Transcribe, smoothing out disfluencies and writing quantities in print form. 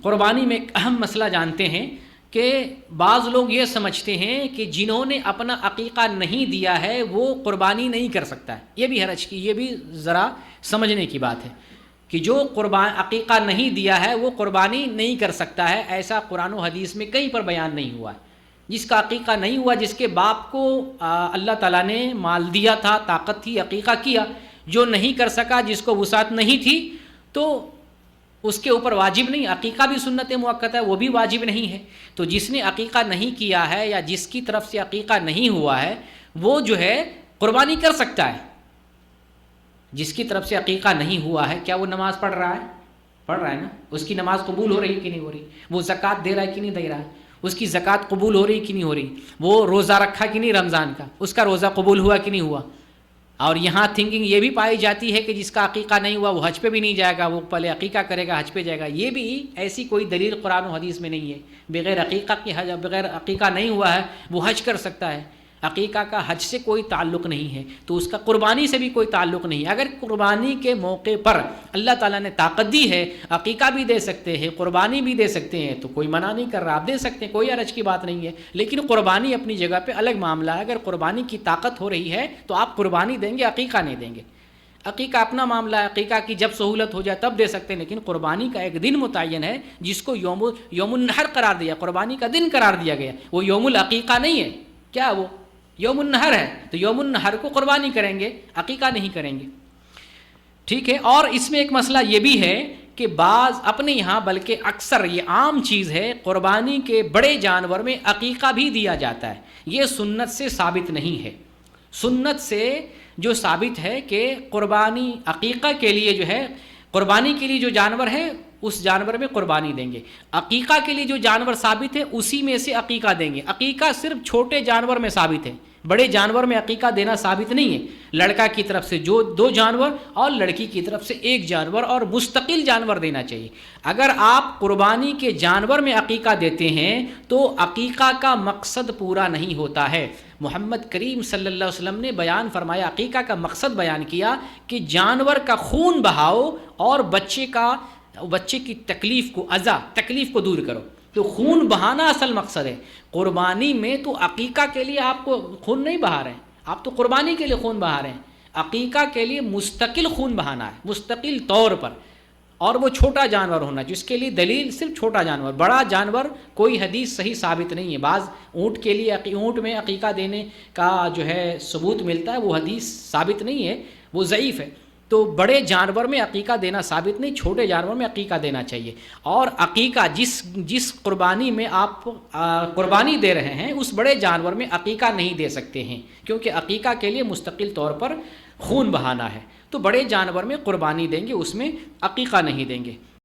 قربانی میں ایک اہم مسئلہ جانتے ہیں کہ بعض لوگ یہ سمجھتے ہیں کہ جنہوں نے اپنا عقیقہ نہیں دیا ہے وہ قربانی نہیں کر سکتا ہے. یہ بھی حرج کی، یہ بھی ذرا سمجھنے کی بات ہے کہ جو عقیقہ نہیں دیا ہے وہ قربانی نہیں کر سکتا ہے. ایسا قرآن و حدیث میں کہیں پر بیان نہیں ہوا ہے. جس کا عقیقہ نہیں ہوا، جس کے باپ کو اللہ تعالیٰ نے مال دیا تھا، طاقت تھی، عقیقہ کیا. جو نہیں کر سکا، جس کو وسعت نہیں تھی، تو اس کے اوپر واجب نہیں. عقیقہ بھی سنت مؤکدہ ہے، وہ بھی واجب نہیں ہے. تو جس نے عقیقہ نہیں کیا ہے یا جس کی طرف سے عقیقہ نہیں ہوا ہے وہ جو ہے قربانی کر سکتا ہے. جس کی طرف سے عقیقہ نہیں ہوا ہے، کیا وہ نماز پڑھ رہا ہے؟ پڑھ رہا ہے نا. اس کی نماز قبول ہو رہی ہے کہ نہیں ہو رہی؟ وہ زکوٰۃ دے رہا ہے کہ نہیں دے رہا ہے؟ اس کی زکوٰۃ قبول ہو رہی کہ نہیں ہو رہی؟ وہ روزہ رکھا کہ نہیں رمضان کا؟ اس کا روزہ قبول ہوا کہ نہیں ہوا؟ اور یہاں تھنکنگ یہ بھی پائی جاتی ہے کہ جس کا عقیقہ نہیں ہوا وہ حج پہ بھی نہیں جائے گا، وہ پہلے عقیقہ کرے گا حج پہ جائے گا. یہ بھی ایسی کوئی دلیل قرآن و حدیث میں نہیں ہے. بغیر عقیقہ کی حج، بغیر عقیقہ نہیں ہوا ہے وہ حج کر سکتا ہے. عقیقہ کا حج سے کوئی تعلق نہیں ہے، تو اس کا قربانی سے بھی کوئی تعلق نہیں ہے. اگر قربانی کے موقع پر اللہ تعالیٰ نے طاقت دی ہے، عقیقہ بھی دے سکتے ہیں، قربانی بھی دے سکتے ہیں، تو کوئی منع نہیں کر رہا، آپ دے سکتے ہیں، کوئی حرج کی بات نہیں ہے. لیکن قربانی اپنی جگہ پہ الگ معاملہ ہے. اگر قربانی کی طاقت ہو رہی ہے تو آپ قربانی دیں گے، عقیقہ نہیں دیں گے. عقیقہ اپنا معاملہ ہے، عقیقہ کی جب سہولت ہو جائے تب دے سکتے ہیں. لیکن قربانی کا ایک دن متعین ہے جس کو یوم النحر قرار دیا، قربانی کا دن قرار دیا گیا. وہ یوم العقیقہ نہیں ہے. کیا وہ یوم النحر ہے؟ تو یوم النحر کو قربانی کریں گے، عقیقہ نہیں کریں گے. ٹھیک ہے. اور اس میں ایک مسئلہ یہ بھی ہے کہ بعض اپنے یہاں، بلکہ اکثر یہ عام چیز ہے، قربانی کے بڑے جانور میں عقیقہ بھی دیا جاتا ہے. یہ سنت سے ثابت نہیں ہے. سنت سے جو ثابت ہے کہ قربانی عقیقہ کے لیے جو ہے، قربانی کے لیے جو جانور ہے اس جانور میں قربانی دیں گے. عقیقہ کے لیے جو جانور ثابت ہے اسی میں سے عقیقہ دیں گے. عقیقہ صرف چھوٹے جانور میں ثابت ہے، بڑے جانور میں عقیقہ دینا ثابت نہیں ہے. لڑکا کی طرف سے جو 2 جانور اور لڑکی کی طرف سے 1 جانور اور مستقل جانور دینا چاہیے. اگر آپ قربانی کے جانور میں عقیقہ دیتے ہیں تو عقیقہ کا مقصد پورا نہیں ہوتا ہے. محمد کریم صلی اللہ علیہ وسلم نے بیان فرمایا، عقیقہ کا مقصد بیان کیا کہ جانور کا خون بہاؤ اور بچے کی تکلیف کو، تکلیف کو دور کرو. تو خون بہانا اصل مقصد ہے. قربانی میں تو عقیقہ کے لیے آپ کو خون نہیں بہا رہے ہیں، آپ تو قربانی کے لیے خون بہا رہے ہیں. عقیقہ کے لیے مستقل خون بہانا ہے، مستقل طور پر. اور وہ چھوٹا جانور ہونا، جس کے لیے دلیل صرف چھوٹا جانور. بڑا جانور کوئی حدیث صحیح ثابت نہیں ہے. بعض اونٹ کے لیے، اونٹ میں عقیقہ دینے کا جو ہے ثبوت ملتا ہے، وہ حدیث ثابت نہیں ہے، وہ ضعیف ہے. تو بڑے جانور میں عقیقہ دینا ثابت نہیں، چھوٹے جانور میں عقیقہ دینا چاہیے. اور عقیقہ جس قربانی میں آپ قربانی دے رہے ہیں اس بڑے جانور میں عقیقہ نہیں دے سکتے ہیں، کیونکہ عقیقہ کے لیے مستقل طور پر خون بہانا ہے. تو بڑے جانور میں قربانی دیں گے، اس میں عقیقہ نہیں دیں گے.